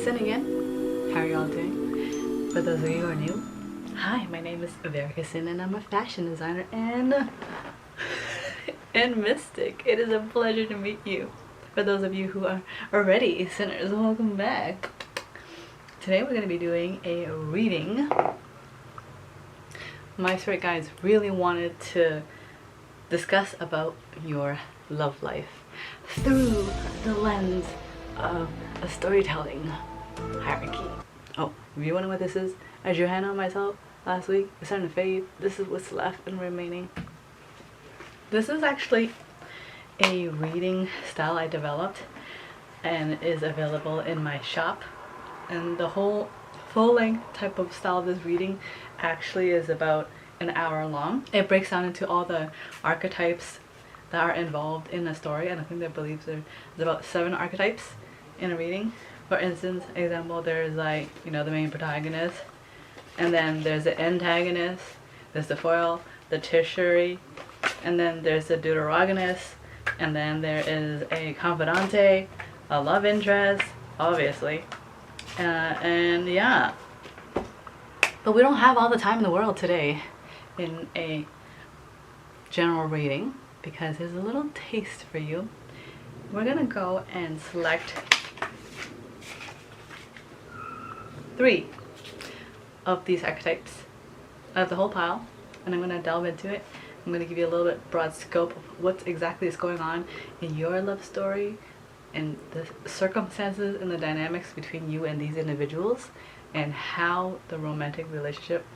Cyn again. How are y'all doing? For those of you who are new, hi, my name is Veruca Cyn and I'm a fashion designer and mystic. It is a pleasure to meet you. For those of you who are already Cynners, welcome back. Today we're going to be doing a reading. My spirit guides really wanted to discuss about your love life through the lens of a storytelling hierarchy. Oh, if you wonder what this is, I drew a hand on myself last week. It's starting to fade. This is what's left and remaining. This is actually a reading style I developed and is available in my shop. And the whole full-length type of style of this reading actually is about an hour long. It breaks down into all the archetypes that are involved in a story, and I think they believe there's about 7 archetypes in a reading. For instance, example, there's like, you know, the main protagonist, and then there's the antagonist, there's the foil, the tertiary, and then there's the deuteragonist, and then there is a confidante, a love interest, obviously, and yeah. But we don't have all the time in the world today in a general reading, because here's a little taste for you. We're gonna go and select 3 of these archetypes out of the whole pile, and I'm gonna delve into it. I'm gonna give you a little bit broad scope of what exactly is going on in your love story and the circumstances and the dynamics between you and these individuals, and how the romantic relationship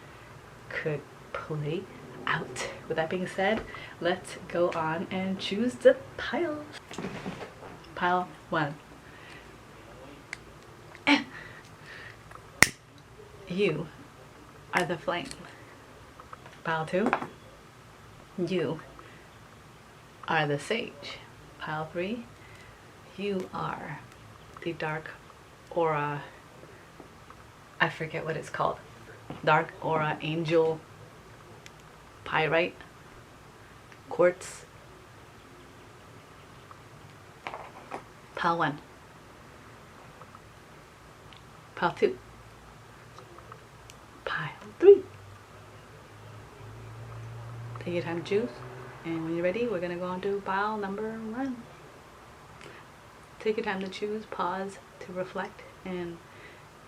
could play out. With that being said, let's go on and choose the pile. Pile 1. You are the flame. Pile 2. You are the sage. Pile 3. You are the dark aura. I forget what it's called. Dark aura angel, pyrite, quartz. Pile 1. Pile 2. Pile 3. Take your time to choose, and when you're ready, we're gonna go on to pile number 1. Take your time to choose, pause to reflect, and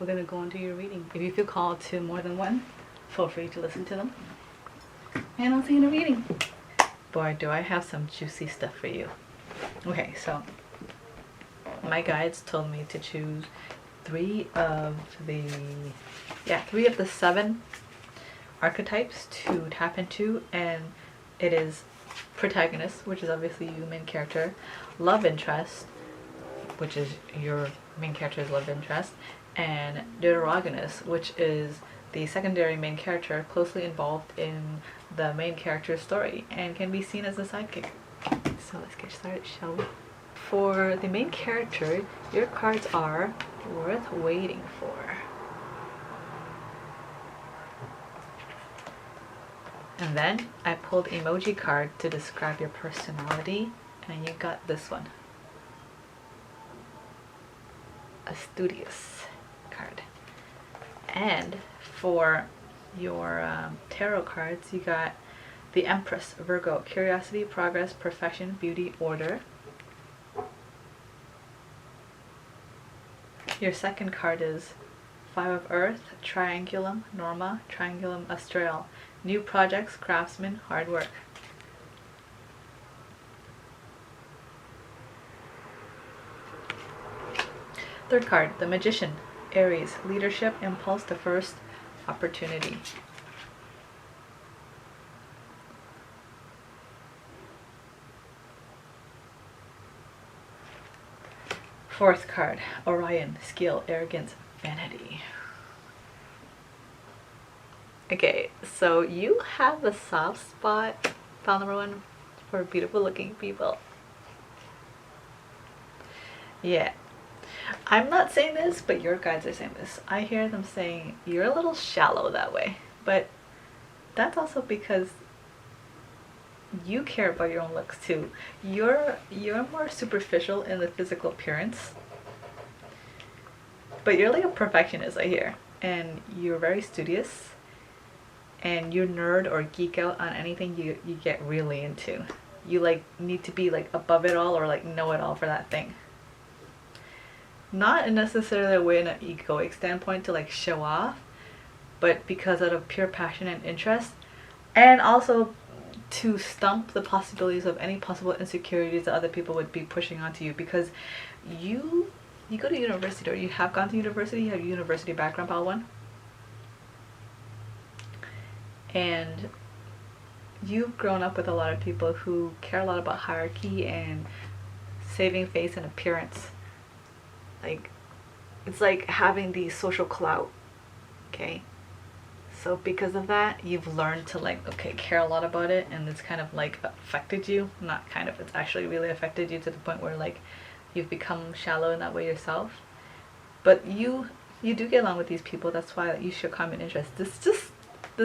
we're gonna go into your reading. If you feel called to more than one, feel free to listen to them. And I'll see you in the reading. Boy, do I have some juicy stuff for you. Okay, so my guides told me to choose 3 of the 7 archetypes to tap into, and it is Protagonist, which is obviously you, main character, love interest, which is your main character's love interest, and deuteragonist, which is the secondary main character closely involved in the main character's story and can be seen as a sidekick. So let's get started, shall we? For the main character, your cards are worth waiting for. And then I pulled emoji card to describe your personality, and you got this one. A studious card. And for your tarot cards, you got the Empress, Virgo, curiosity, progress, perfection, beauty, order. Your second card is 5 of Earth, Triangulum, Norma, Triangulum Astral, new projects, craftsman, hard work. Third card, the Magician, Aries, leadership, impulse, the first opportunity. Fourth card, Orion, skill, arrogance, vanity. Okay, so you have a soft spot, pile number 1, for beautiful looking people. Yeah. I'm not saying this, but your guides are saying this. I hear them saying you're a little shallow that way, but that's also because you care about your own looks too. You're more superficial in the physical appearance, But you're like a perfectionist, I hear, and you're very studious, and you nerd or geek out on anything you get really into. You like need to be like above it all or like know it all for that thing. Not in necessarily a way in an egoic standpoint to like show off, but because out of pure passion and interest, and also to stump the possibilities of any possible insecurities that other people would be pushing onto you, because you go to university, or you have gone to university, you have a university background, Pal 1. And you've grown up with a lot of people who care a lot about hierarchy and saving face and appearance. Like, it's like having the social clout, okay? So because of that, you've learned to like, okay, care a lot about it, and it's kind of like affected you. Not kind of, it's actually really affected you to the point where like you've become shallow in that way yourself. But you do get along with these people. That's why you show common interest. This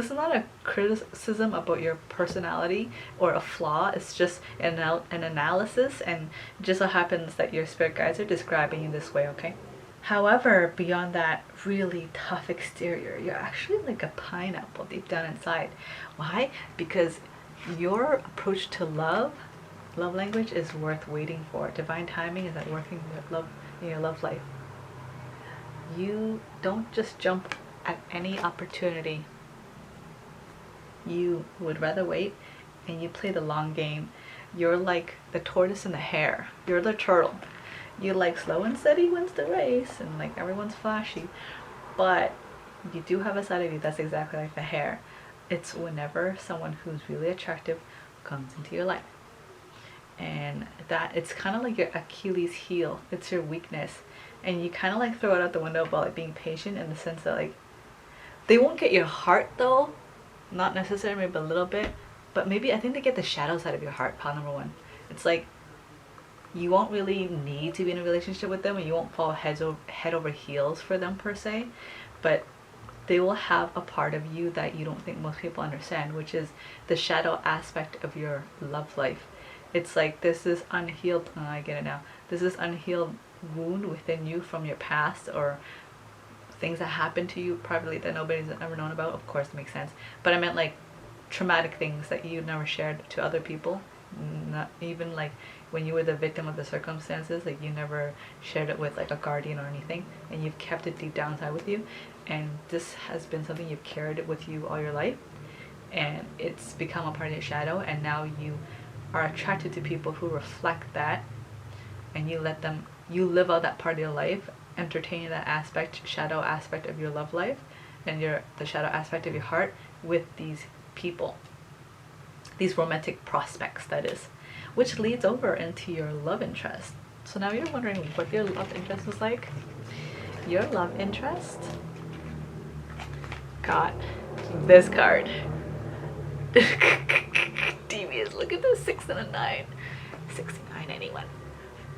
is not a criticism about your personality or a flaw. It's just an analysis, and it just so happens that your spirit guides are describing you this way, okay? However, beyond that really tough exterior, you're actually like a pineapple deep down inside. Why? Because your approach to love language is worth waiting for. Divine timing is at working with love in your love life. You don't just jump at any opportunity. You would rather wait, and you play the long game. You're like the tortoise and the hare. You're the turtle. You like slow and steady wins the race, and like everyone's flashy, but you do have a side of you that's exactly like the hare. It's whenever someone who's really attractive comes into your life, and that it's kind of like your Achilles heel. It's your weakness, and you kind of like throw it out the window about like being patient, in the sense that like they won't get your heart though. Not necessarily, maybe a little bit, but maybe I think they get the shadow side of your heart, pile number 1. It's like you won't really need to be in a relationship with them, and you won't fall head over heels for them per se, but they will have a part of you that you don't think most people understand, which is the shadow aspect of your love life. It's like this is unhealed, oh, I get it now, this is unhealed wound within you from your past, or things that happened to you privately that nobody's ever known about. Of course, it makes sense, but I meant like traumatic things that you never shared to other people. Not even like when you were the victim of the circumstances, like you never shared it with like a guardian or anything, and you've kept it deep down inside with you, and this has been something you've carried with you all your life, and it's become a part of your shadow, and now you are attracted to people who reflect that, and you live out that part of your life, entertaining that aspect, shadow aspect of your love life, and the shadow aspect of your heart with these people, these romantic prospects, that is, which leads over into your love interest. So now you're wondering what your love interest was like. Your love interest got this card. Devious, look at this, 6 and a 9. 69 anyone.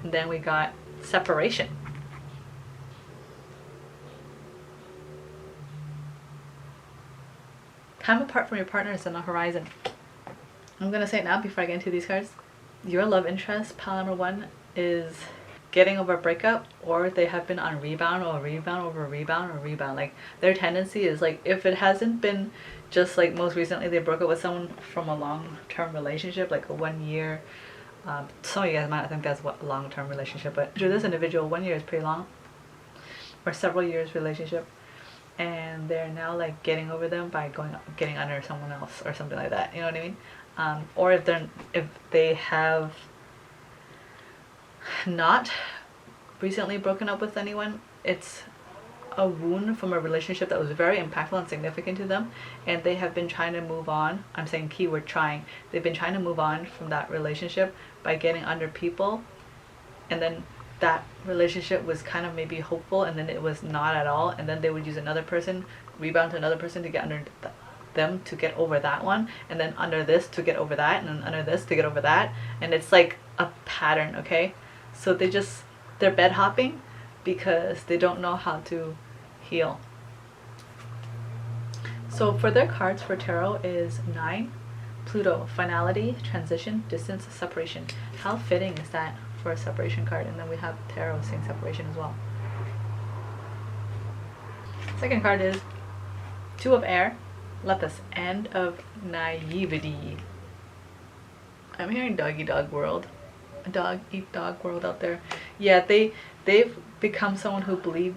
And then we got separation. Time apart from your partner is on the horizon. I'm gonna say it now before I get into these cards. Your love interest, pile number 1, is getting over a breakup, or they have been on rebound or rebound over rebound or rebound. Like their tendency is like, if it hasn't been just like most recently they broke up with someone from a long-term relationship, like a 1 year, some of you guys might not think that's what a long-term relationship, but to this individual 1 year is pretty long, or several years relationship, and they're now like getting over them by getting under someone else or something like that, you know what I mean? Or if they have not recently broken up with anyone, it's a wound from a relationship that was very impactful and significant to them, and they have been trying to move on. I'm saying keyword trying. They've been trying to move on from that relationship by getting under people, and then that relationship was kind of maybe hopeful, and then it was not at all, and then they would use another person, rebound to another person to get under them to get over that one, and then under this to get over that, and then under this to get over that, and it's like a pattern, okay? So they're bed hopping because they don't know how to heal. So for their cards for tarot is 9, Pluto, finality, transition, distance, separation. How fitting is that for a separation card? And then we have tarot saying separation as well. Second card is Two of Air, Lepus, End of Naivety. I'm hearing doggy dog world. A dog eat dog world out there. Yeah, they've become someone who believe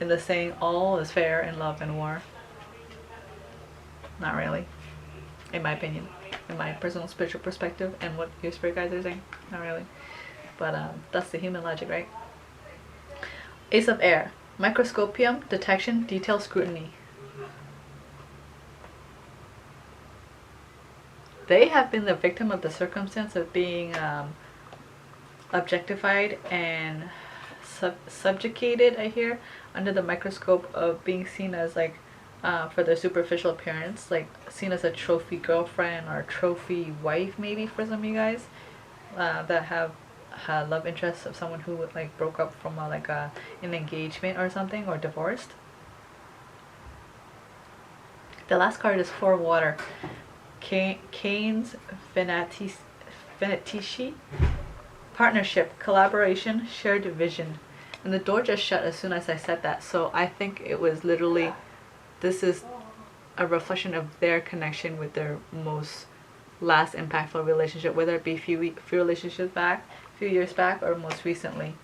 in the saying all is fair in love and war. Not really. In my opinion. In my personal spiritual perspective and what your spirit guides are saying. Not really. But that's the human logic, right? Ace of Air. Microscopium, detection, detail, scrutiny. They have been the victim of the circumstance of being objectified and subjugated, I hear, under the microscope of being seen as like, for their superficial appearance, like seen as a trophy girlfriend or a trophy wife maybe for some of you guys that have love interests of someone who would like broke up from an engagement or something, or divorced. The last card is Four of Water. Canes Venetici. Partnership, collaboration, shared vision. And the door just shut as soon as I said that, so I think it was literally, this is a reflection of their connection with their most last impactful relationship, whether it be few relationships back, few years back, or most recently,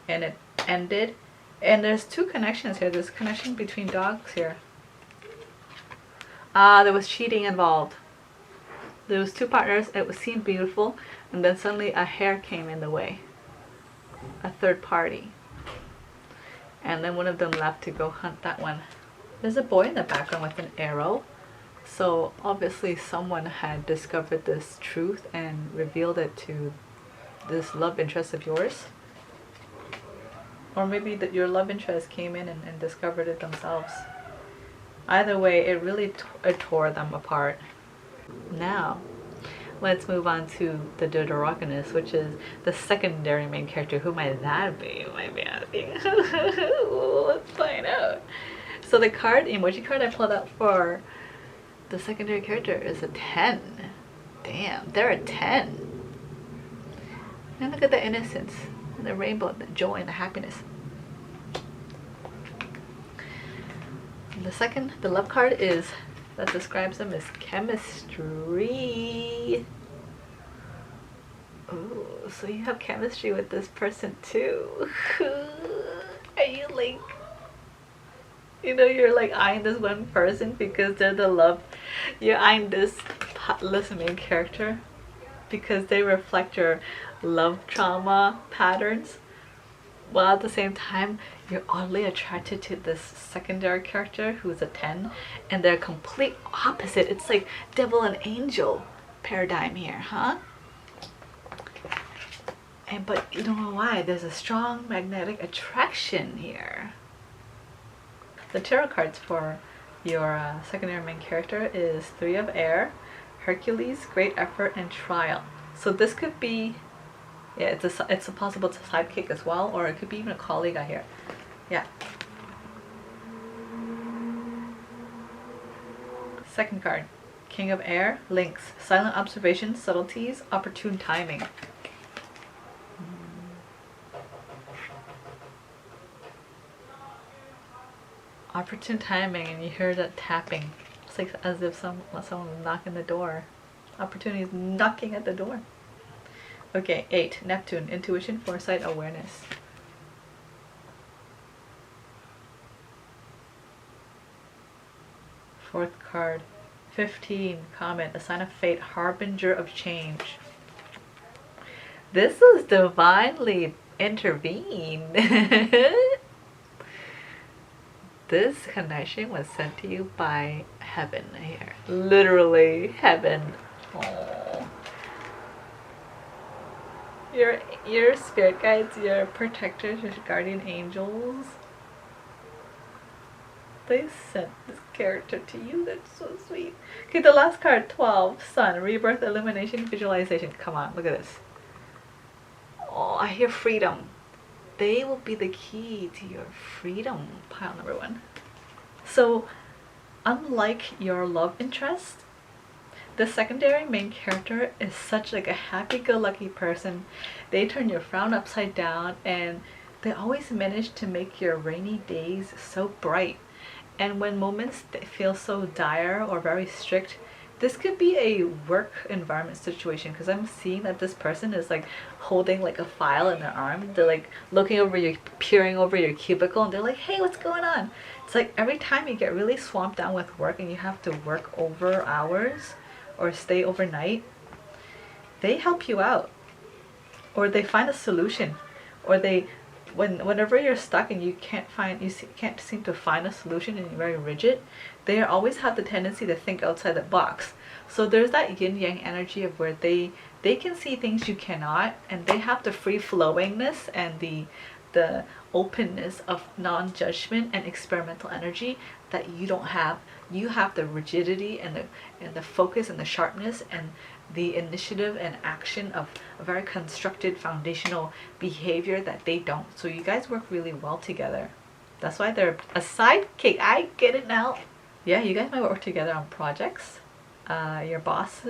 and it ended. And there's two connections here. There's a connection between dogs here. There was cheating involved. There was two partners. It seemed beautiful, and then suddenly a hare came in the way, a third party, and then one of them left to go hunt that one. There's a boy in the background with an arrow, so obviously someone had discovered this truth and revealed it to this love interest of yours, or maybe that your love interest came in and discovered it themselves. Either way, it really tore them apart. Now let's move on to the deuteragonist, which is the secondary main character. Who might that be? You might be asking. Let's find out. So the emoji card I pulled out for the secondary character is a 10. Damn, they're a 10. And look at the innocence and the rainbow, the joy and the happiness. And the love card that describes them as chemistry. Oh, so you have chemistry with this person too. Are you like, you're like eyeing this one person because they're the love. You're eyeing this main character because they reflect your love trauma patterns, while at the same time you're oddly attracted to this secondary character who's a 10, and they're complete opposite. It's like devil and angel paradigm here, huh? But you don't know why. There's a strong magnetic attraction here. The tarot cards for your secondary main character is Three of Air, Hercules, Great Effort, and Trial. So this could be, yeah, it's a possible sidekick as well, or it could be even a colleague I hear. Yeah. Second card, King of Air, Lynx, Silent Observation, Subtleties, Opportune Timing. Opportune timing, and you hear that tapping. It's like as if someone was knocking the door. Opportunity is knocking at the door. Okay, 8, Neptune, Intuition, Foresight, Awareness. Fourth card, 15, Comet, a sign of fate, harbinger of change. This was divinely intervened. This connection was sent to you by heaven here. Literally heaven. Aww. Your spirit guides, your protectors, your guardian angels, they sent this character to you. That's so sweet. Okay, the last card, 12, Sun, Rebirth, Illumination, Visualization. Come on, look at this. Oh, I hear freedom. They will be the key to your freedom, pile number 1. So, unlike your love interest, the secondary main character is such like a happy-go-lucky person. They turn your frown upside down, and they always manage to make your rainy days so bright. And when moments feel so dire or very strict, this could be a work environment situation, because I'm seeing that this person is like holding like a file in their arm. They're like looking over you, peering over your cubicle, and they're like, hey, what's going on? It's like every time you get really swamped down with work and you have to work over hours or stay overnight, they help you out, or they find a solution, or they whenever you're stuck and you can't seem to find a solution and you're very rigid, they always have the tendency to think outside the box. So there's that yin yang energy of where they can see things you cannot, and they have the free flowingness and the openness of non-judgment and experimental energy that you don't have. You have the rigidity and the focus and the sharpness and the initiative and action of a very constructed foundational behavior that they don't. So you guys work really well together. That's why they're a sidekick. I get it now. Yeah, you guys might work together on projects. Your boss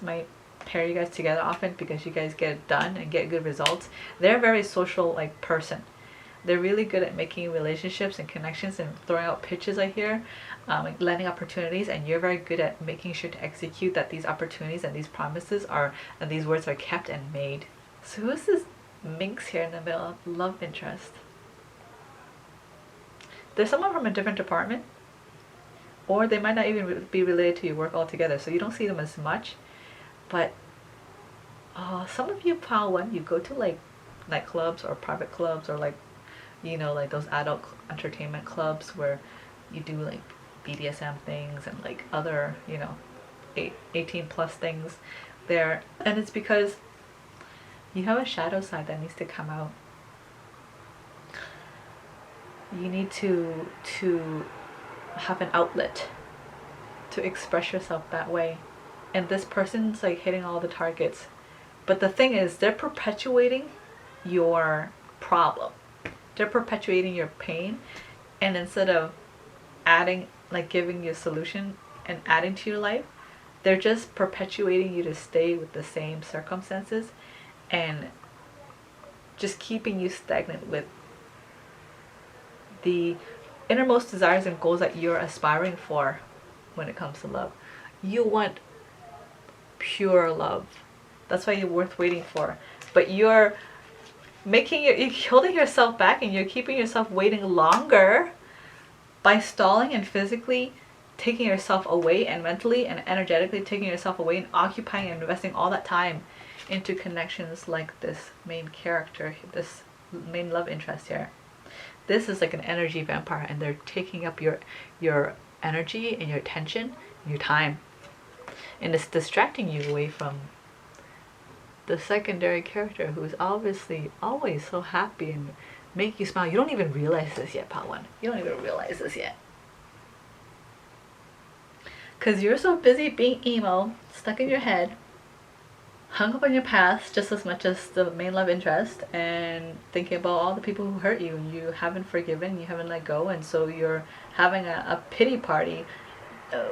might pair you guys together often because you guys get it done and get good results. They're a very social like person. They're really good at making relationships and connections and throwing out pitches, I hear, like landing opportunities, and you're very good at making sure to execute that these opportunities and these promises are, and these words are kept and made. So who's this minx here in the middle? Love interest. There's someone from a different department, or they might not even be related to your work altogether, so you don't see them as much. But some of you, pile one, you go to like nightclubs or private clubs, or like, you know, like those adult entertainment clubs where you do like BDSM things and like other, you know, 18 plus things there. And it's because you have a shadow side that needs to come out. You need to have an outlet to express yourself that way. And this person's like hitting all the targets. But the thing is, they're perpetuating your problem. They're perpetuating your pain, and instead of adding, like giving you a solution and adding to your life, they're just perpetuating you to stay with the same circumstances and just keeping you stagnant with the innermost desires and goals that you're aspiring for when it comes to love. You want pure love. That's why you're worth waiting for. But you're holding yourself back, and you're keeping yourself waiting longer by stalling and physically taking yourself away, and mentally and energetically taking yourself away, and occupying and investing all that time into connections like this main character, this main love interest here. This is like an energy vampire, and they're taking up your energy and your attention and your time, and it's distracting you away from the secondary character, who is obviously always so happy and make you smile. You don't even realize this yet, Part 1. You don't even realize this yet. Because you're so busy being emo, stuck in your head, hung up on your past just as much as the main love interest, and thinking about all the people who hurt you, and you haven't forgiven, you haven't let go, and so you're having a pity party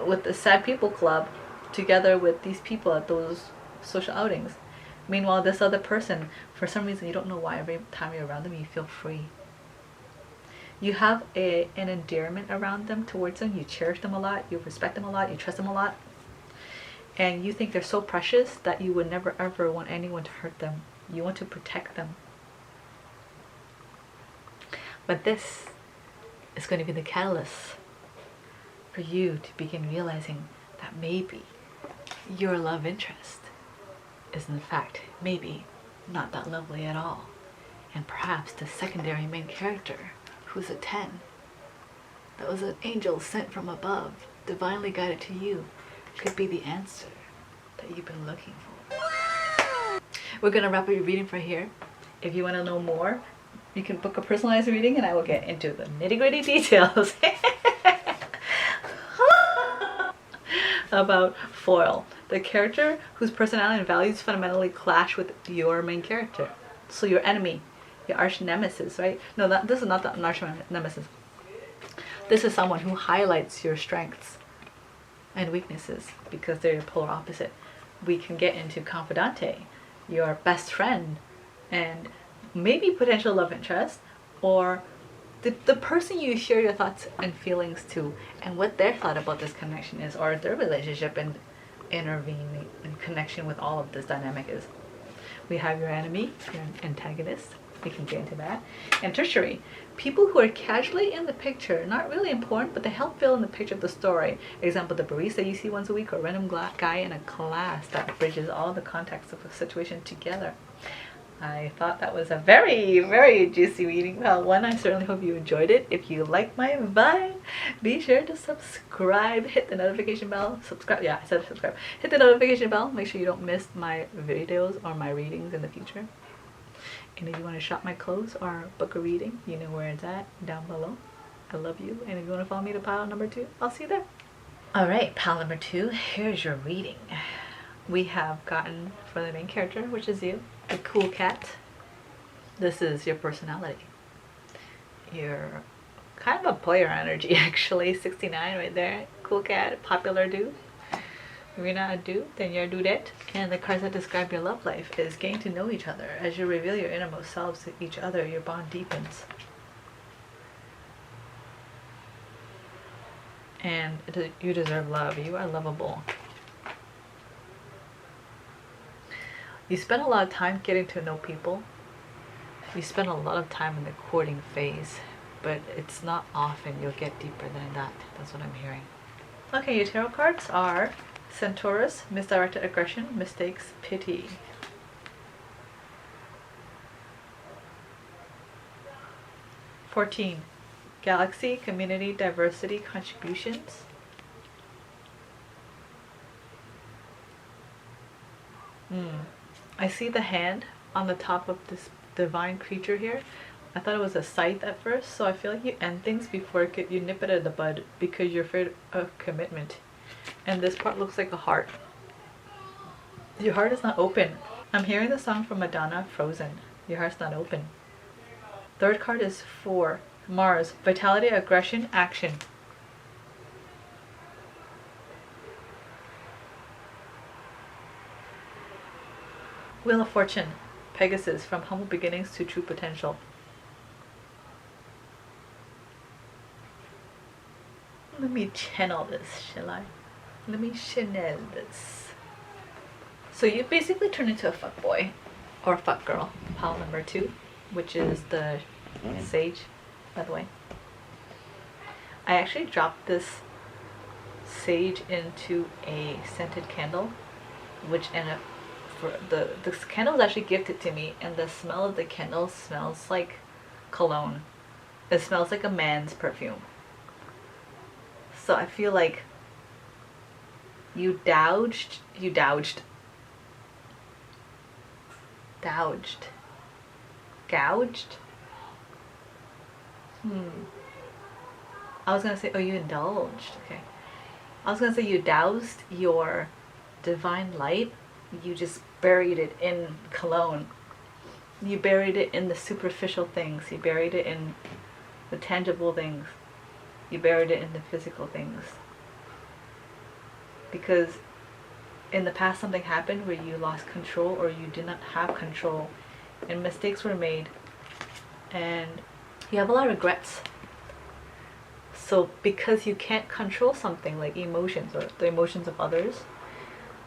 with the sad people club together with these people at those social outings. Meanwhile, this other person, for some reason, you don't know why, every time you're around them, you feel free. You have an endearment around them, towards them. You cherish them a lot. You respect them a lot. You trust them a lot. And you think they're so precious that you would never ever want anyone to hurt them. You want to protect them. But this is going to be the catalyst for you to begin realizing that maybe your love interest is in fact maybe not that lovely at all, and perhaps the secondary main character, who's a 10, that was an angel sent from above, divinely guided to you, could be the answer that you've been looking for. We're gonna wrap up your reading for here. If you want to know more, you can book a personalized reading, and I will get into the nitty-gritty details about Foil, the character whose personality and values fundamentally clash with your main character. So your enemy, your arch nemesis, right? No, this is not the arch nemesis. This is someone who highlights your strengths and weaknesses because they're your polar opposite. We can get into confidante, your best friend, and maybe potential love interest, or the person you share your thoughts and feelings to, and what their thought about this connection is, or their relationship and intervening in connection with all of this dynamic is. We have your enemy, your antagonist. We can get into that. And tertiary, people who are casually in the picture, not really important, but they help fill in the picture of the story. Example, the barista you see once a week, or a random guy in a class that bridges all the context of a situation together. I thought that was a very, very juicy reading. Well, one, I certainly hope you enjoyed it. If you like my vibe, be sure to subscribe, hit the notification bell, subscribe, yeah, I said subscribe. Hit the notification bell, make sure you don't miss my videos or my readings in the future. And if you want to shop my clothes or book a reading, you know where it's at, down below. I love you. And if you want to follow me to pile number 2, I'll see you there. Alright, pile number 2, here's your reading. We have gotten, for the main character, which is you, the cool cat. This is your personality. You're kind of a player energy, actually. 69 right there. Cool cat, popular dude. If you're not a dude, then you're a dudette. And the cards that describe your love life is getting to know each other. As you reveal your innermost selves to each other, your bond deepens. And you deserve love. You are lovable. You spend a lot of time getting to know people. You spend a lot of time in the courting phase, but it's not often you'll get deeper than that. That's what I'm hearing. Okay, your tarot cards are Centaurus, misdirected aggression, mistakes, pity. (14) Galaxy, community, diversity, contributions. I see the hand on the top of this divine creature here. I thought it was a scythe at first, so I feel like you end things before you nip it in the bud because you're afraid of commitment. And this part looks like a heart. Your heart is not open. I'm hearing the song from Madonna, Frozen. Your heart's not open. Third card is 4. Mars, vitality, aggression, action. Wheel of Fortune, Pegasus, from humble beginnings to true potential. Let me channel this, shall I? Let me channel this. So you basically turn into a fuckboy or a fuck girl. Pile number 2, which is the sage, by the way. I actually dropped this sage into a scented candle, which ended up the candle was actually gifted to me, and the smell of the candle smells like cologne. It smells like a man's perfume. So I feel like you douged. I was gonna say, oh, you indulged. Okay. I was gonna say you doused your divine light. You just buried it in cologne. You buried it in the superficial things. You buried it in the tangible things. You buried it in the physical things. Because in the past something happened where you lost control, or you did not have control, and mistakes were made, and you have a lot of regrets. So because you can't control something like emotions or the emotions of others,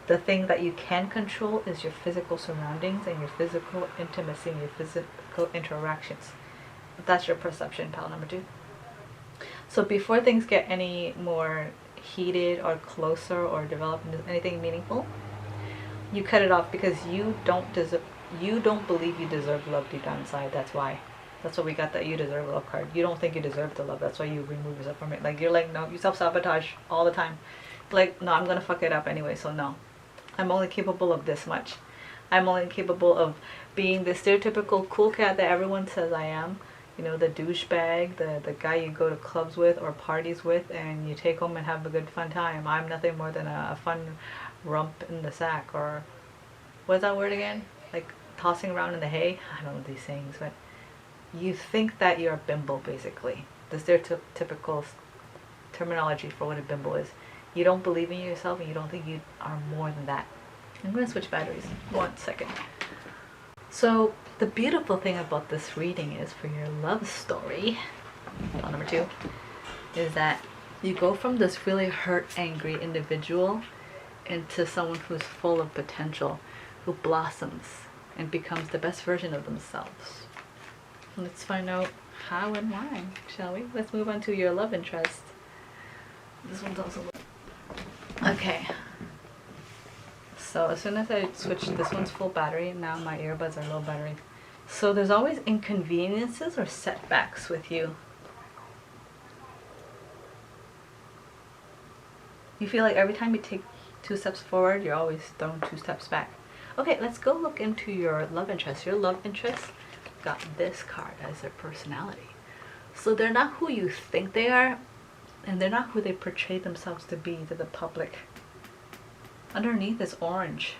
the thing that you can control is your physical surroundings and your physical intimacy and your physical interactions. That's your perception, pile number 2. So before things get any more heated or closer or develop into anything meaningful, you cut it off because you don't believe you deserve love deep down inside. That's why. That's why we got that you deserve love card. You don't think you deserve the love. That's why you remove yourself from it. Like, you're like, no, you self-sabotage all the time. Like, no, I'm gonna fuck it up anyway, so no. I'm only capable of this much. I'm only capable of being the stereotypical cool cat that everyone says I am. You know, the douchebag, the guy you go to clubs with or parties with and you take home and have a good fun time. I'm nothing more than a fun rump in the sack, or what's that word again? Like tossing around in the hay? I don't know these things, but you think that you're a bimbo, basically. The stereotypical terminology for what a bimbo is. You don't believe in yourself and you don't think you are more than that. I'm going to switch batteries. 1 second. So the beautiful thing about this reading is, for your love story, number 2, is that you go from this really hurt, angry individual into someone who's full of potential, who blossoms and becomes the best version of themselves. Let's find out how and why, shall we? Let's move on to your love interest. This one's also... Okay. So as soon as I switched, this one's full battery, now my earbuds are low battery. So there's always inconveniences or setbacks with you. You feel like every time you take 2 steps forward, you're always thrown 2 steps back. Okay, let's go look into your love interest. Your love interest got this card as their personality. So they're not who you think they are, and they're not who they portray themselves to be to the public. Underneath is orange.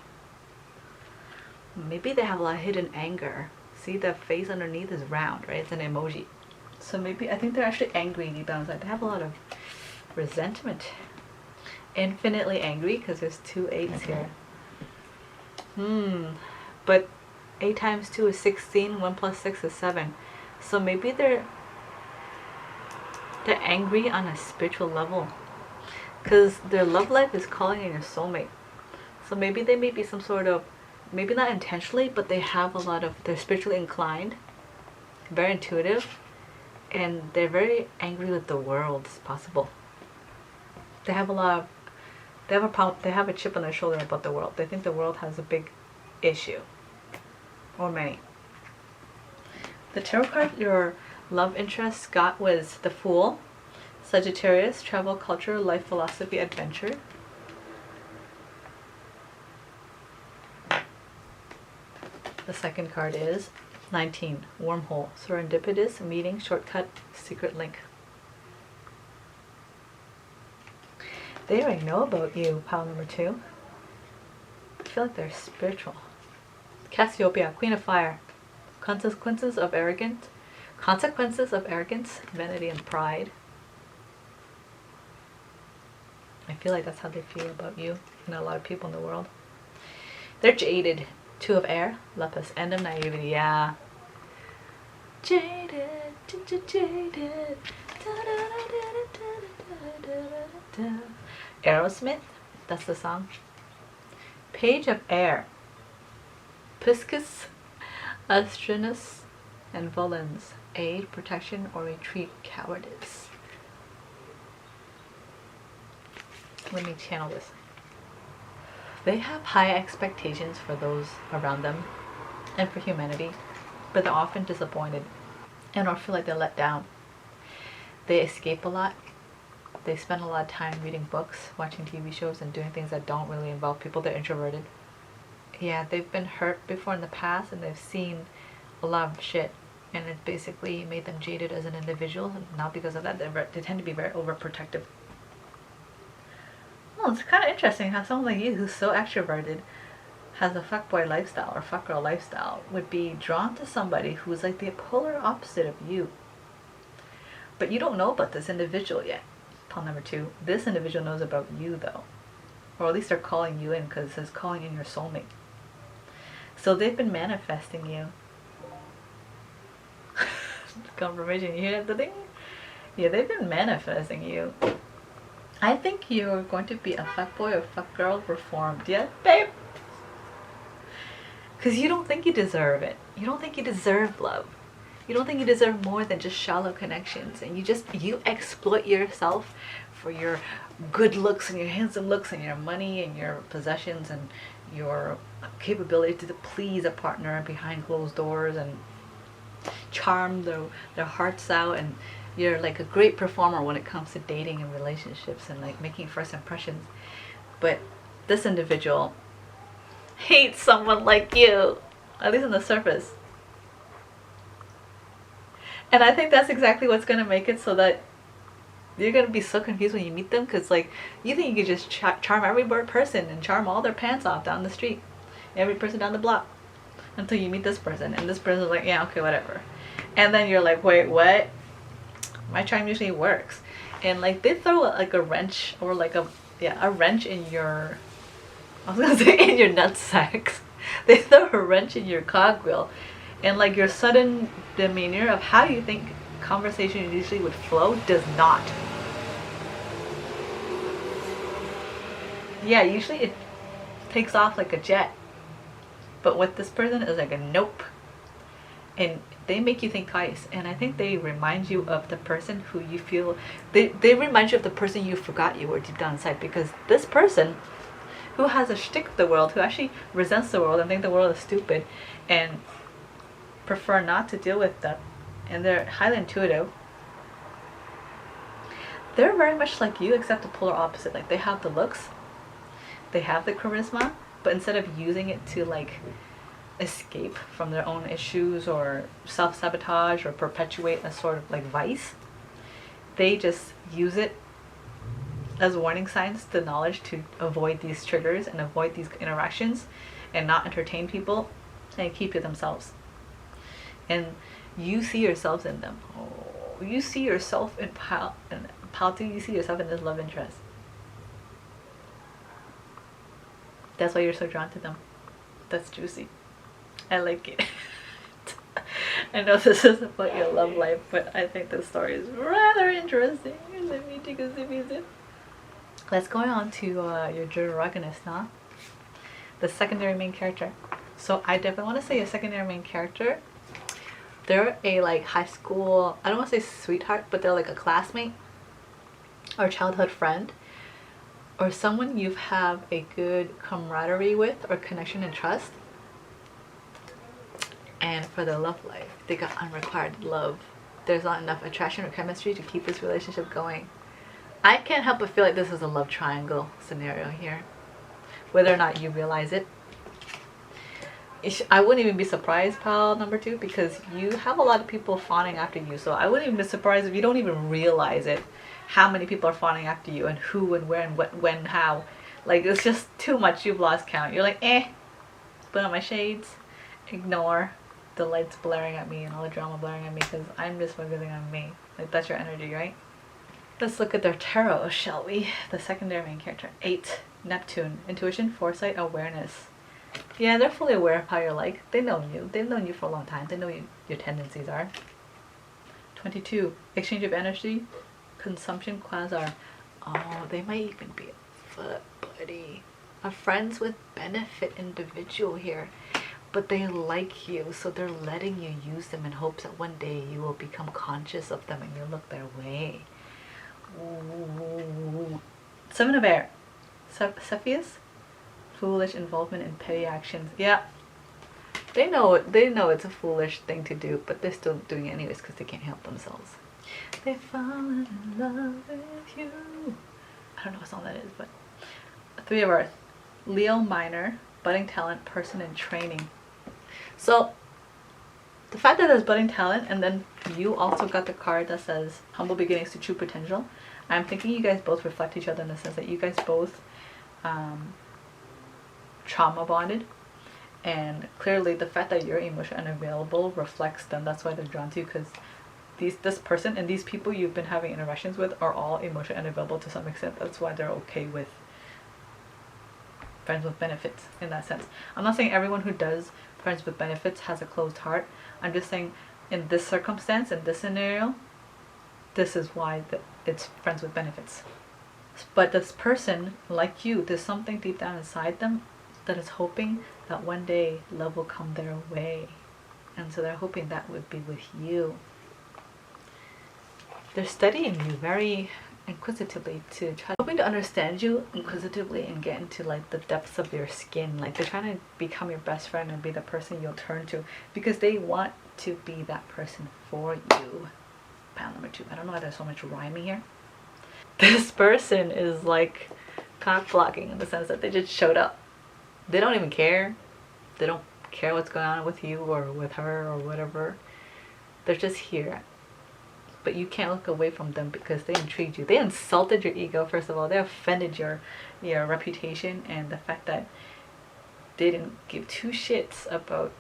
Maybe they have a lot of hidden anger. See, the face underneath is round, right? It's an emoji. So maybe, I think they're actually angry deep down inside. They have a lot of resentment. Infinitely angry, because there's 2 8s here. But 8 times 2 is 16, 1 plus 6 is 7. So maybe they're angry on a spiritual level, because their love life is calling in your soulmate. So maybe they may be some sort of, maybe not intentionally, but they have a lot of, they're spiritually inclined, very intuitive, and they're very angry with the world. It's possible. They have a lot of, they have a problem, they have a chip on their shoulder about the world. They think the world has a big issue, or many. The tarot card your love interest got was the Fool, Sagittarius, travel, culture, life, philosophy, adventure. The second card is 19, wormhole, serendipitous, meeting, shortcut, secret link. They already know about you, pile number 2. I feel like they're spiritual. Cassiopeia, Queen of Fire, consequences of arrogance, vanity, and pride. I feel like that's how they feel about you and a lot of people in the world. They're jaded. 2 of air, lepus, end of naivety. Yeah. Jaded, jaded. Aerosmith, that's the song. Page of air, Piscus, Astronus, and Volans. Aid, protection, or retreat, cowardice. Let me channel this. They have high expectations for those around them and for humanity, but they're often disappointed and or feel like they're let down. They escape a lot. They spend a lot of time reading books, watching TV shows, and doing things that don't really involve people. They're introverted. Yeah, they've been hurt before in the past, and they've seen a lot of shit, and it basically made them jaded as an individual. And not because of that, they tend to be very overprotective. Well, it's kind of interesting how someone like you, who's so extroverted, has a fuckboy lifestyle or fuckgirl lifestyle, would be drawn to somebody who's like the polar opposite of you. But you don't know about this individual yet. Pile number 2. This individual knows about you though. Or at least they're calling you in, because it says calling in your soulmate. So they've been manifesting you. Confirmation, you hear the thing? Yeah, they've been manifesting you. I think you're going to be a fuckboy or fuckgirl reformed. Yeah, babe? Because you don't think you deserve it. You don't think you deserve love. You don't think you deserve more than just shallow connections. And you exploit yourself for your good looks and your handsome looks and your money and your possessions and your capability to please a partner behind closed doors and charm their hearts out. And you're like a great performer when it comes to dating and relationships and like making first impressions. But this individual hates someone like you, at least on the surface. And I think that's exactly what's going to make it so that you're going to be so confused when you meet them, because like you think you could just charm every person and charm all their pants off down the street, every person down the block, until you meet this person, and this person's like, yeah, okay, whatever. And then you're like, wait, what? My charm usually works. And like they throw like a wrench or like a wrench in your, I was gonna say in your nutsacks. They throw a wrench in your cogwheel, and like your sudden demeanor of how you think conversation usually would flow does not. Yeah, usually it takes off like a jet. But with this person, it's like a nope. And they make you think twice. And I think they remind you of the person who you feel... They remind you of the person you forgot you were deep down inside. Because this person who has a shtick of the world, who actually resents the world and think the world is stupid and prefer not to deal with them, and they're highly intuitive, they're very much like you except the polar opposite. Like, they have the looks, they have the charisma, but instead of using it to like escape from their own issues or self-sabotage or perpetuate a sort of like vice, they just use it as warning signs, the knowledge to avoid these triggers and avoid these interactions and not entertain people and keep to themselves. And you see yourselves in them. Oh, you see yourself in Paltu, you see yourself in this love interest. That's why you're so drawn to them. That's juicy. I like it. I know this is about your love life, but I think this story is rather interesting. Let me take a sip. Let's go on to your deuteragonist now. The secondary main character. So I definitely want to say a secondary main character. They're a like high school, I don't want to say sweetheart, but they're like a classmate or childhood friend, or someone you have a good camaraderie with or connection and trust. And for their love life, they got unrequited love. There's not enough attraction or chemistry to keep this relationship going. I can't help but feel like this is a love triangle scenario here, whether or not you realize it. I wouldn't even be surprised, pal number 2, because you have a lot of people fawning after you. So I wouldn't even be surprised if you don't even realize it, how many people are fawning after you and who and where and what, when, how. Like, it's just too much. You've lost count. You're like, put on my shades, ignore the lights blaring at me and all the drama blaring at me, because I'm just focusing on me. Like, that's your energy, right? Let's look at their tarot, shall we? The secondary main character. 8, Neptune. Intuition, foresight, awareness. Yeah, they're fully aware of how you're like. They know you. They've known you for a long time. They know your tendencies are. 22, exchange of energy, consumption, quasar. Oh, they might even be a foot buddy. A friends with benefit individual here. But they like you, so they're letting you use them in hopes that one day you will become conscious of them and you'll look their way. Ooh. 7 of air. Cepheus? Foolish involvement in petty actions. Yeah, they know it's a foolish thing to do, but they're still doing it anyways because they can't help themselves. They've fallen in love with you. I don't know what song that is, but 3 of earth. Leo minor, budding talent, person in training. So the fact that there's budding talent and then you also got the card that says humble beginnings to true potential, I'm thinking you guys both reflect each other in the sense that you guys both trauma bonded, and clearly the fact that you're emotionally unavailable reflects them. That's why they're drawn to you, because this person and these people you've been having interactions with are all emotionally unavailable to some extent. That's why they're okay with friends with benefits in that sense. I'm not saying everyone who does friends with benefits has a closed heart. I'm just saying in this circumstance, in this scenario, this is why it's friends with benefits. But this person, like you, there's something deep down inside them that is hoping that one day love will come their way. And so they're hoping that would be with you. They're studying you very inquisitively to try, hoping to understand you inquisitively and get into like the depths of your skin. Like, they're trying to become your best friend and be the person you'll turn to because they want to be that person for you. Pound number 2. I don't know why there's so much rhyming here. This person is like cock blocking in the sense that they just showed up. They don't even care. They don't care what's going on with you or with her or whatever. They're just here. But you can't look away from them because they intrigued you. They insulted your ego, first of all. They offended your reputation, and the fact that they didn't give 2 shits about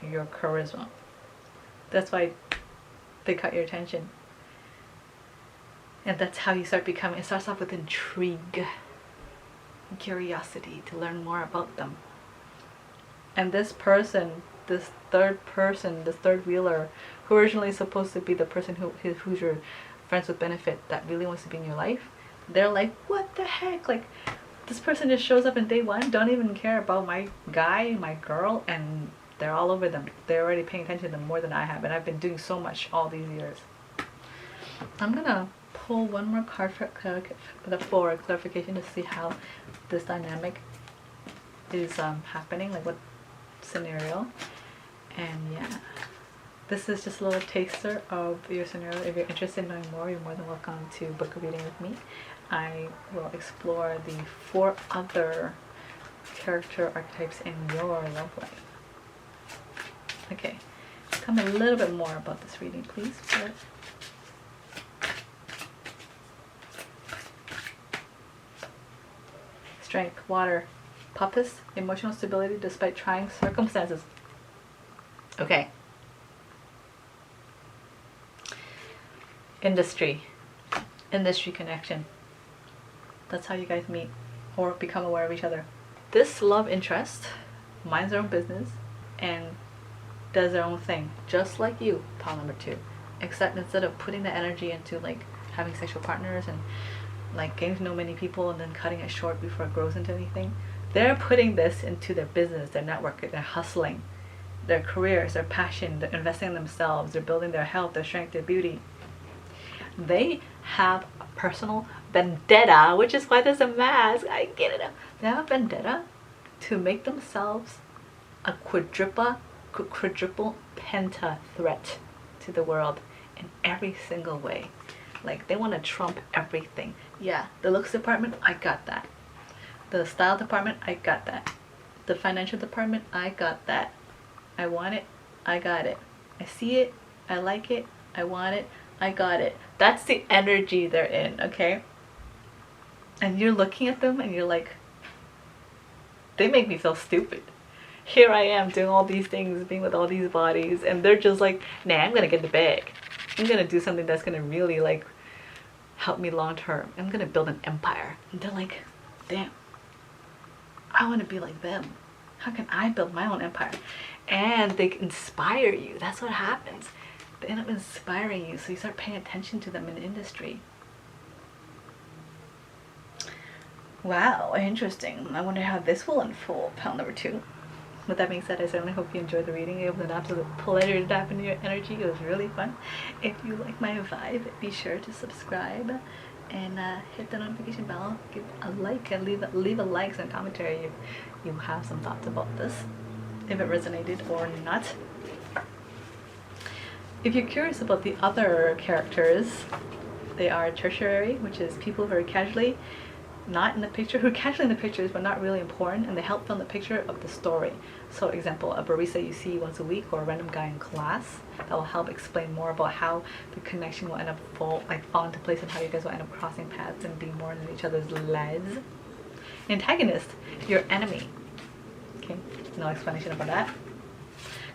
your charisma. That's why they caught your attention. And that's how you start becoming. It starts off with intrigue and curiosity to learn more about them. And this person, this third person, this third wheeler who originally is supposed to be the person who's your friends with benefit that really wants to be in your life, they're like, what the heck? Like, this person just shows up in day one, don't even care about my guy, my girl, and they're all over them. They're already paying attention to them more than I have, and I've been doing so much all these years. I'm gonna pull one more card for clarification to see how this dynamic is happening, like what scenario. And yeah, this is just a little taster of your scenario. If you're interested in knowing more, you're more than welcome to book a reading with me. I will explore the 4 other character archetypes in your love life. Okay, tell me a little bit more about this reading, please. Strength, water, Puppis, emotional stability despite trying circumstances. Okay. Industry connection. That's how you guys meet or become aware of each other. This love interest minds their own business and does their own thing, just like you, pile number 2. Except instead of putting the energy into like having sexual partners and like getting to know many people and then cutting it short before it grows into anything, they're putting this into their business, their network, their hustling, their careers, their passion, they're investing in themselves, they're building their health, their strength, their beauty. They have a personal vendetta, which is why there's a mask. I get it. They have a vendetta to make themselves a quadruple penta threat to the world in every single way. Like, they want to trump everything. Yeah, the looks department, I got that. The style department, I got that. The financial department, I got that. I want it, I got it. I see it, I like it, I want it, I got it. That's the energy they're in, okay? And you're looking at them and you're like, they make me feel stupid. Here I am doing all these things, being with all these bodies, and they're just like, nah, I'm gonna get the bag. I'm gonna do something that's gonna really like help me long term. I'm gonna build an empire. And they're like, damn, I wanna be like them. How can I build my own empire? And they inspire you. That's what happens. They end up inspiring you, so you start paying attention to them in the industry. Wow, interesting. I wonder how this will unfold, pile number 2. With that being said, I certainly hope you enjoyed the reading. It was an absolute pleasure to tap into your energy. It was really fun. If you like my vibe, be sure to subscribe and hit the notification bell. Give a like and leave a like and commentary if you have some thoughts about this, if it resonated or not. If you're curious about the other characters, they are tertiary, which is people very casually, not in the picture, who are casually in the pictures but not really important, and they help film the picture of the story. So example, a barista you see once a week, or a random guy in class, that will help explain more about how the connection will end up fall into place and how you guys will end up crossing paths and being more in each other's lives. Antagonist, your enemy. Okay, no explanation about that.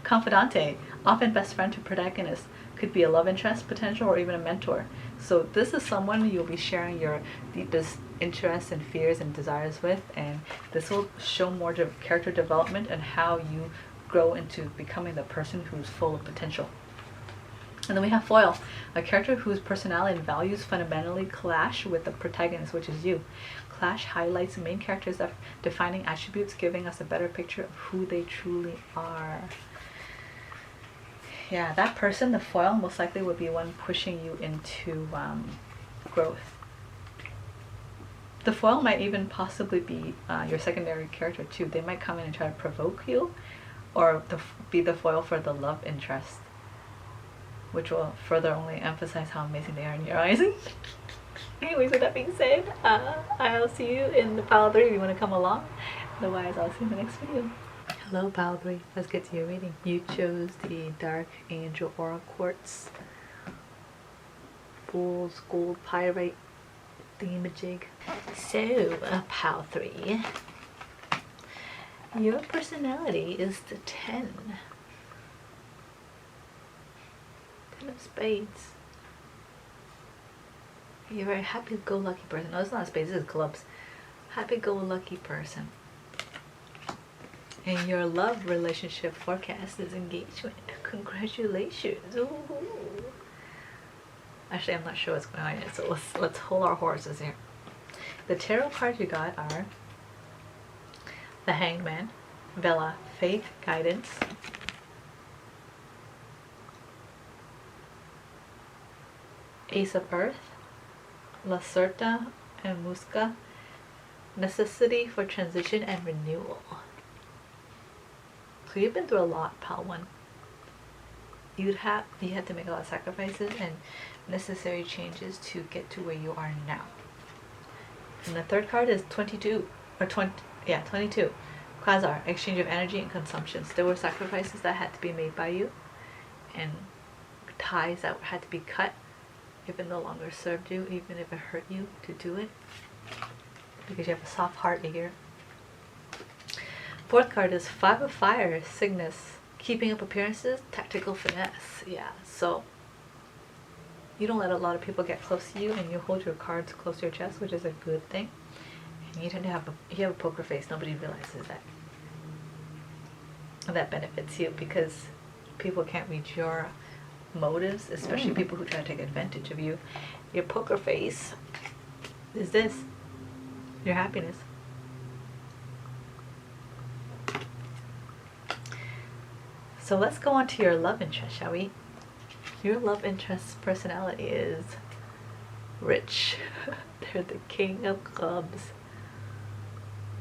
Confidante, often best friend to protagonist, could be a love interest potential or even a mentor. So this is someone you'll be sharing your deepest interests and fears and desires with, and this will show more character development and how you grow into becoming the person who's full of potential. And then we have foil, a character whose personality and values fundamentally clash with the protagonist, which is you. Clash highlights the main character's defining attributes, giving us a better picture of who they truly are. Yeah, that person, the foil, most likely would be one pushing you into growth. The foil might even possibly be your secondary character too. They might come in and try to provoke you, or be the foil for the love interest, which will further only emphasize how amazing they are in your eyes. Anyways, with that being said, I'll see you in the pile 3 if you want to come along. Otherwise, I'll see you in the next video. Hello, pile 3. Let's get to your reading. You chose the Dark Angel Aura Quartz. Fool's Gold Pyrite thingamajig. So, pile 3. Your personality is the 10. 10 of Spades. You're a very happy-go-lucky person. No, it's not spades, this is clubs. Happy-go-lucky person. And your love relationship forecast is engagement. Congratulations. Ooh. Actually, I'm not sure what's going on yet, so let's hold our horses here. The tarot cards you got are the Hangman, Vela, Faith, Guidance, Ace of Earth, Lacerta and Musca, Necessity for Transition and Renewal. So you've been through a lot, pal one. You had to make a lot of sacrifices and necessary changes to get to where you are now. And the third card is 22. 22. Quasar, exchange of energy and consumptions. There were sacrifices that had to be made by you, and ties that had to be cut if it no longer served you, even if it hurt you to do it, because you have a soft heart here. Fourth card is Five of Fire, Cygnus, keeping up appearances, tactical finesse. Yeah, so you don't let a lot of people get close to you, and you hold your cards close to your chest, which is a good thing. And you tend to have a poker face. Nobody realizes that. And that benefits you because people can't read your motives, especially people who try to take advantage of you. Your poker face is this, your happiness. So let's go on to your love interest, shall we? Your love interest's personality is rich. They're the king of clubs.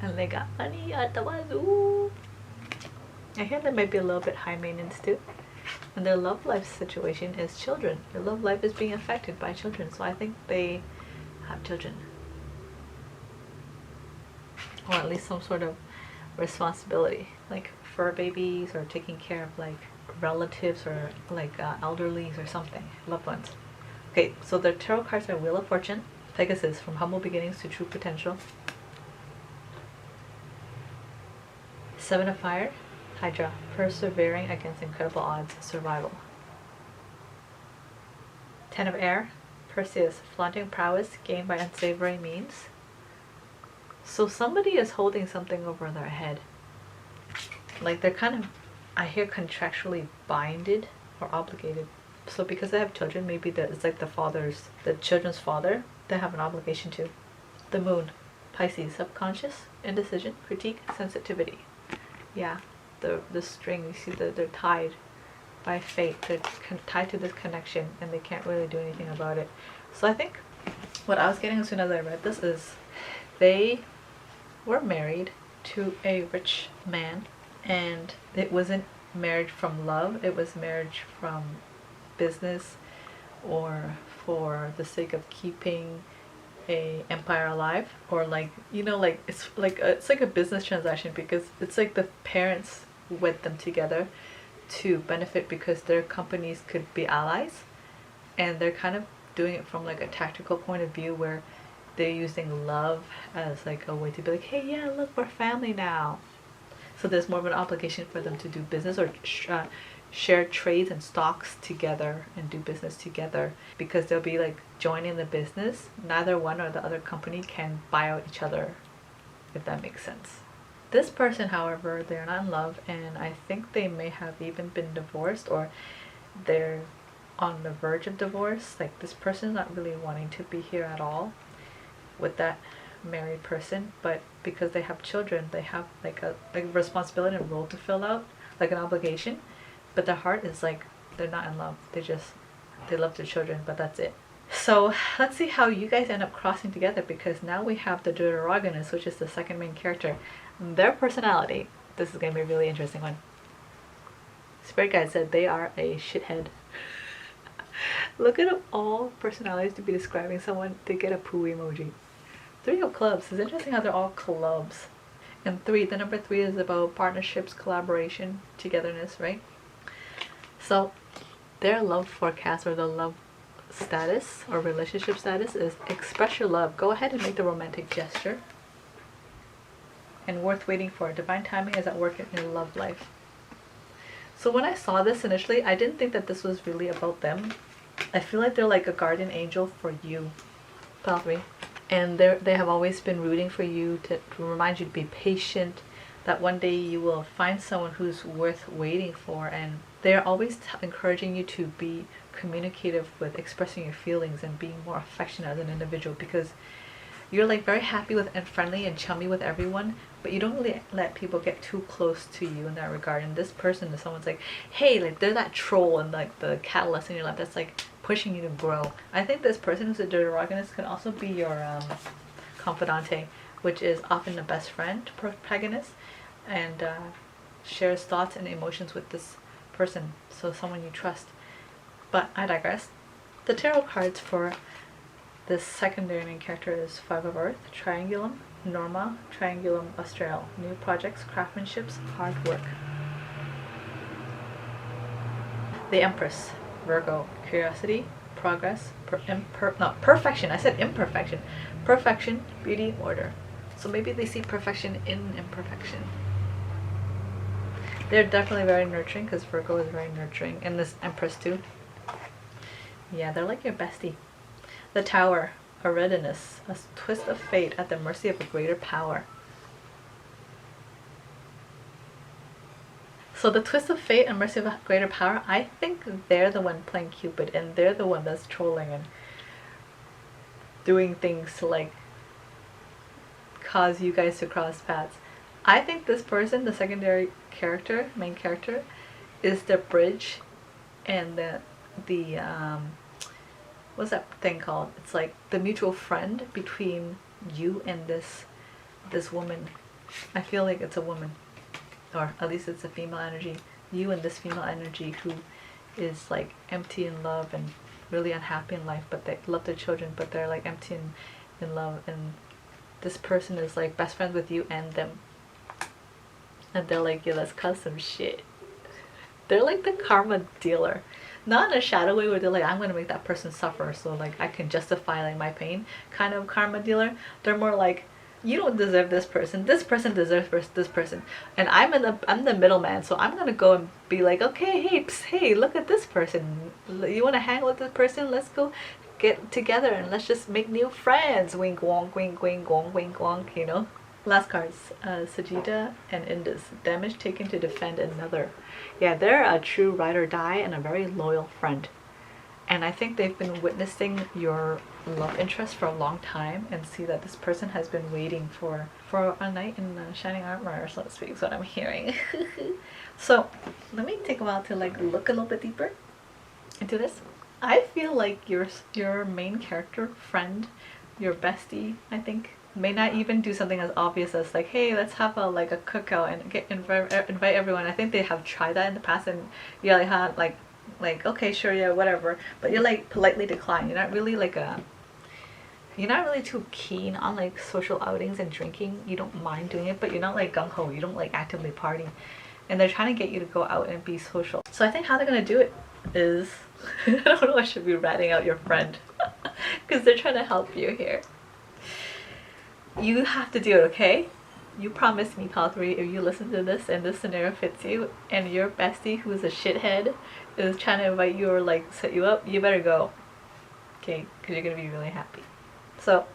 And they got money at the wazoo. I hear they might be a little bit high maintenance too. And their love life situation is children. Their love life is being affected by children. So I think they have children. Or at least some sort of responsibility. Like fur babies, or taking care of like relatives, or like elderlies or something. Loved ones. Okay, so the tarot cards are Wheel of Fortune, Pegasus, from humble beginnings to true potential. Seven of Fire, Hydra, persevering against incredible odds, survival. Ten of Air, Perseus, flaunting prowess gained by unsavory means. So somebody is holding something over their head. Like they're kind of, I hear, contractually binded or obligated. So because they have children, maybe it's like the children's father, they have an obligation to. The Moon, Pisces, subconscious, indecision, critique, sensitivity. Yeah, the string, you see that they're tied by fate. They're tied to this connection and they can't really do anything about it. So I think what I was getting as soon as I read this is they were married to a rich man, and it wasn't marriage from love, it was marriage from business, or for the sake of keeping a empire alive, or like, you know, like it's like a business transaction, because it's like the parents wed them together to benefit because their companies could be allies, and they're kind of doing it from like a tactical point of view where they're using love as like a way to be like, hey, yeah, look, we're family now. So there's more of an obligation for them to do business, or share trades and stocks together and do business together, because they'll be like joining the business. Neither one or the other company can buy out each other, if that makes sense. This person, however, they're not in love, and I think they may have even been divorced, or they're on the verge of divorce. Like this person's not really wanting to be here at all with that married person, but because they have children, they have like a responsibility and role to fill out, like an obligation, but their heart is like, they're not in love. They love their children, but that's it. So let's see how you guys end up crossing together, because now we have the deuteragonist, which is the second main character. Their personality, this is going to be a really interesting one. Spirit guide said they are a shithead. Look at all personalities to be describing someone, they get a poo emoji. Three of clubs. It's interesting how they're all clubs. And the number three is about partnerships, collaboration, togetherness, right? So their love forecast, or the love status or relationship status, is express your love. Go ahead and make the romantic gesture. And worth waiting for. Divine timing is at work in your love life. So when I saw this initially, I didn't think that this was really about them. I feel like they're like a guardian angel for you, pile 3. And they have always been rooting for you, to remind you to be patient, that one day you will find someone who's worth waiting for, and they're always encouraging you to be communicative with expressing your feelings and being more affectionate as an individual, because you're like very happy with and friendly and chummy with everyone, but you don't really let people get too close to you in that regard. And this person is someone's like, hey, like they're that troll and like the catalyst in your life that's like pushing you to grow. I think this person who's a deuteragonist can also be your confidante, which is often a best friend protagonist, and shares thoughts and emotions with this person, so someone you trust. But I digress. The tarot cards for this secondary main character is Five of Earth, Triangulum, Norma, Triangulum Austral, new projects, craftsmanships, hard work. The Empress, Virgo, curiosity, progress, perfection. I said imperfection. Perfection, beauty, order. So maybe they see perfection in imperfection. They're definitely very nurturing, because Virgo is very nurturing, and this Empress too. Yeah, they're like your bestie. The Tower, a readiness, a twist of fate at the mercy of a greater power. So the twist of fate and mercy of a greater power, I think they're the one playing Cupid, and they're the one that's trolling and doing things to like cause you guys to cross paths. I think this person, the secondary character, main character, is the bridge and the what's that thing called? It's like the mutual friend between you and this woman. I feel like it's a woman, or at least it's a female energy. You and this female energy who is like empty in love and really unhappy in life, but they love their children, but they're like empty in love, and this person is like best friends with you and them. And they're like, yeah, let's cause some shit. They're like the karma dealer. Not in a shadow way where they're like, I'm gonna make that person suffer so like I can justify like my pain kind of karma dealer. They're more like, you don't deserve this person deserves this person, and I'm the middleman, so I'm gonna go and be like, okay, hey, psst, hey, look at this person, you want to hang with this person, let's go get together and let's just make new friends, wink wonk, wink wink wonk, wink wonk, you know. Last cards, Sajida and Indus, damage taken to defend another. Yeah, they're a true ride or die and a very loyal friend. And I think they've been witnessing your love interest for a long time, and see that this person has been waiting for a knight in shining armor, so to speak, is what I'm hearing. So let me take a while to like look a little bit deeper into this. I feel like your main character, friend, your bestie, I think, may not even do something as obvious as like, hey, let's have a cookout and invite everyone. I think they have tried that in the past, and you're like okay, sure, yeah, whatever, but you're like politely decline. You're not really too keen on like social outings and drinking. You don't mind doing it, but you're not like gung-ho. You don't like actively party, and they're trying to get you to go out and be social. So I think how they're gonna do it is I don't know, I should be ratting out your friend because they're trying to help you here. You have to do it, okay? You promised me, pal 3, if you listen to this and this scenario fits you, and your bestie who's a shithead is trying to invite you or like set you up, you better go, okay? Because you're gonna be really happy. So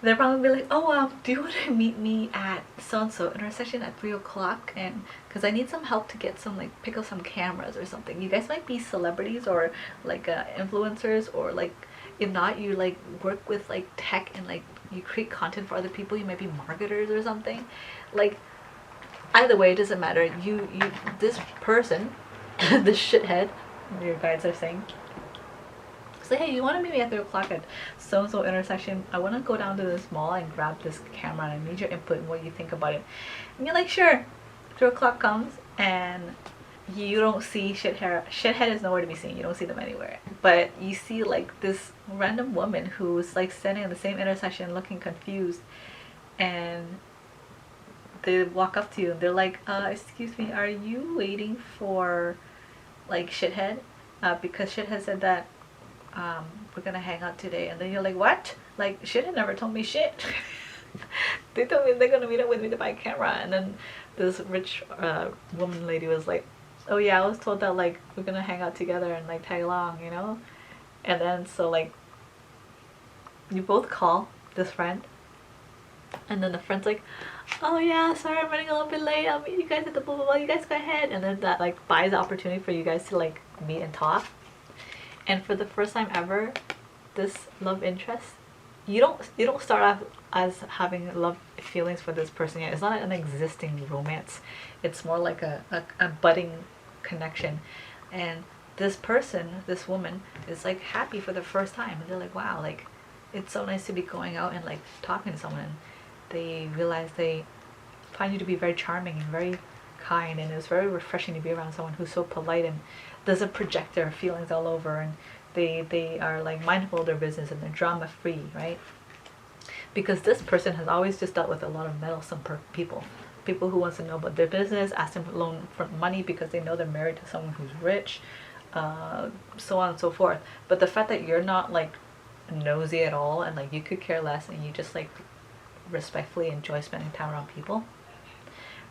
they're probably like, oh, do you want to meet me at so-and-so intersection at 3 o'clock? And because I need some help to get some, like, pick up some cameras or something. You guys might be celebrities or like influencers, or like if not, you like work with like tech and like you create content for other people. You might be marketers or something. Like either way, it doesn't matter. You this person, this shithead, your guides are saying, say, hey, you want to meet me at 3 o'clock at so-and-so intersection? I want to go down to this mall and grab this camera, and I need your input and what you think about it. And you're like, sure. 3 o'clock comes and you don't see shithead is nowhere to be seen. You don't see them anywhere, but you see like this random woman who's like standing at the same intersection looking confused, and they walk up to you and they're like, excuse me, are you waiting for like shithead? Because shithead said that we're gonna hang out today. And then you're like, what? Like, shithead never told me shit. They told me they're gonna meet up with me to buy a camera. And then this rich woman lady was like, oh yeah, I was told that like we're gonna hang out together and like tag along, you know. And then so like you both call this friend, and then the friend's like, oh yeah, sorry I'm running a little bit late, I'll meet you guys at the blah blah blah, you guys go ahead. And then that like buys the opportunity for you guys to like meet and talk. And for the first time ever, this love interest, you don't start off as having love feelings for this person yet. It's not an existing romance. It's more like a budding connection. And this person, this woman, is like happy for the first time, and they're like, wow, like it's so nice to be going out and like talking to someone. And they realize they find you to be very charming and very kind, and it's very refreshing to be around someone who's so polite and doesn't project their feelings all over, and they are like mindful of their business and they're drama free, right? Because this person has always just dealt with a lot of meddlesome people who wants to know about their business, ask them to loan for money because they know they're married to someone who's rich, so on and so forth. But the fact that you're not like nosy at all, and like you could care less, and you just like respectfully enjoy spending time around people,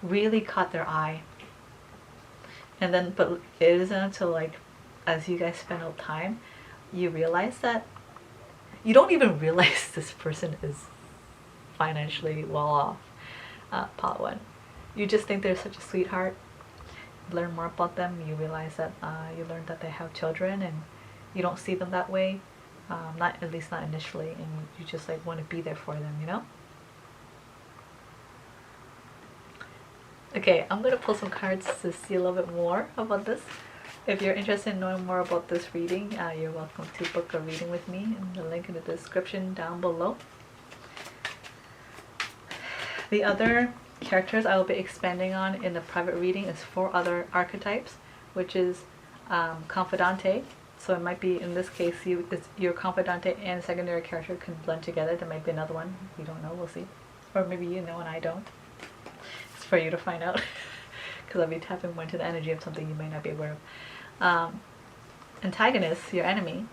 really caught their eye. And then, but it isn't until like as you guys spend all time, you realize that you don't even realize this person is financially well off. Part one, you just think they're such a sweetheart. Learn more about them, you realize that you learned that they have children, and you don't see them that way, not at least not initially, and you just like want to be there for them, you know. Okay, I'm gonna pull some cards to see a little bit more about this. If you're interested in knowing more about this reading, you're welcome to book a reading with me, and the link in the description down below. The other characters I will be expanding on in the private reading is 4 other archetypes, which is confidante. So it might be, in this case, your confidante and secondary character can blend together. There might be another one. We don't know. We'll see. Or maybe you know and I don't. It's for you to find out. Because I'll be tapping into the energy of something you may not be aware of. Antagonist, your enemy.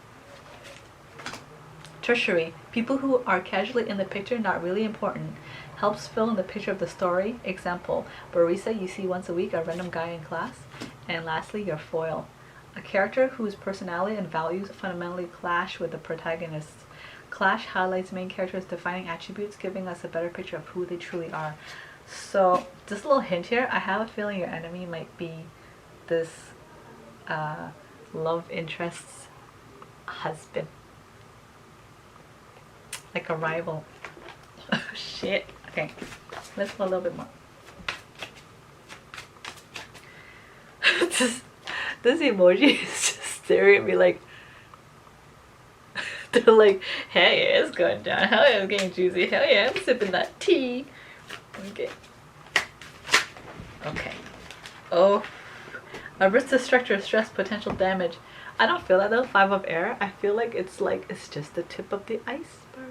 Tertiary, people who are casually in the picture, not really important. Helps fill in the picture of the story. Example, barista you see once a week, a random guy in class. And lastly, your foil. A character whose personality and values fundamentally clash with the protagonist. Clash highlights main characters' defining attributes, giving us a better picture of who they truly are. So, just a little hint here, I have a feeling your enemy might be this love interest's husband. Like a rival. Oh shit. Okay, let's go a little bit more. This emoji is just staring at me like, they're like, hey, it's going down. Hell yeah, it's getting juicy. Hell yeah, I'm sipping that tea. Okay. Okay. Oh, a risk to structure, stress, potential damage. I don't feel that though. 5 of air. I feel like it's just the tip of the iceberg.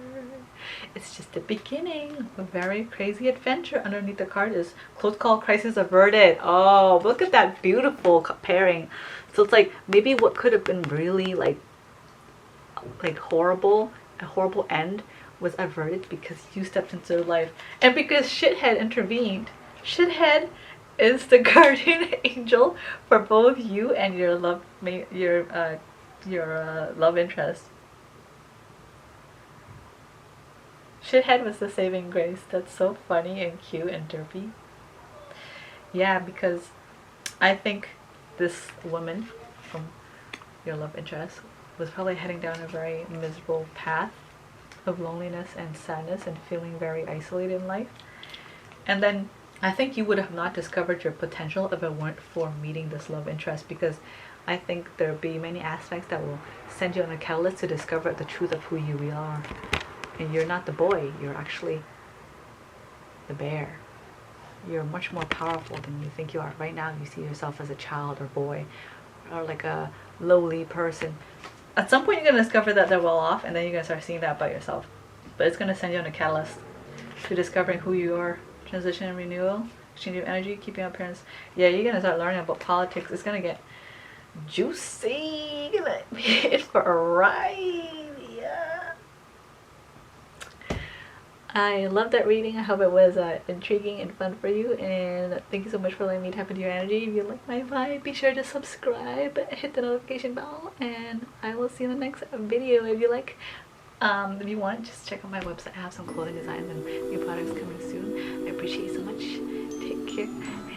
It's just the beginning. A very crazy adventure. Underneath the card is close call, crisis averted. Oh, look at that beautiful pairing. So it's like maybe what could have been really like horrible, a horrible end, was averted because you stepped into their life, and because shithead intervened. Shithead is the guardian angel for both you and your love interest. Shithead was the saving grace. That's so funny and cute and derpy. Yeah, because I think this woman from your love interest was probably heading down a very miserable path of loneliness and sadness and feeling very isolated in life. And then I think you would have not discovered your potential if it weren't for meeting this love interest, because I think there'll be many aspects that will send you on a catalyst to discover the truth of who you really are. And you're not the boy, you're actually the bear. You're much more powerful than you think you are. Right now you see yourself as a child or boy or like a lowly person. At some point you're going to discover that they're well off, and then you're going to start seeing that about yourself. But it's going to send you on a catalyst to discovering who you are. Transition and renewal, exchange of energy, keeping up appearance. Yeah, you're going to start learning about politics. It's going to get juicy. You're going to be in for a ride. Yeah. I love that reading. I hope it was intriguing and fun for you, and thank you so much for letting me tap into your energy. If you like my vibe, be sure to subscribe, hit the notification bell, and I will see you in the next video. If you like, if you want, just check out my website. I have some clothing designs and new products coming soon. I appreciate you so much. Take care.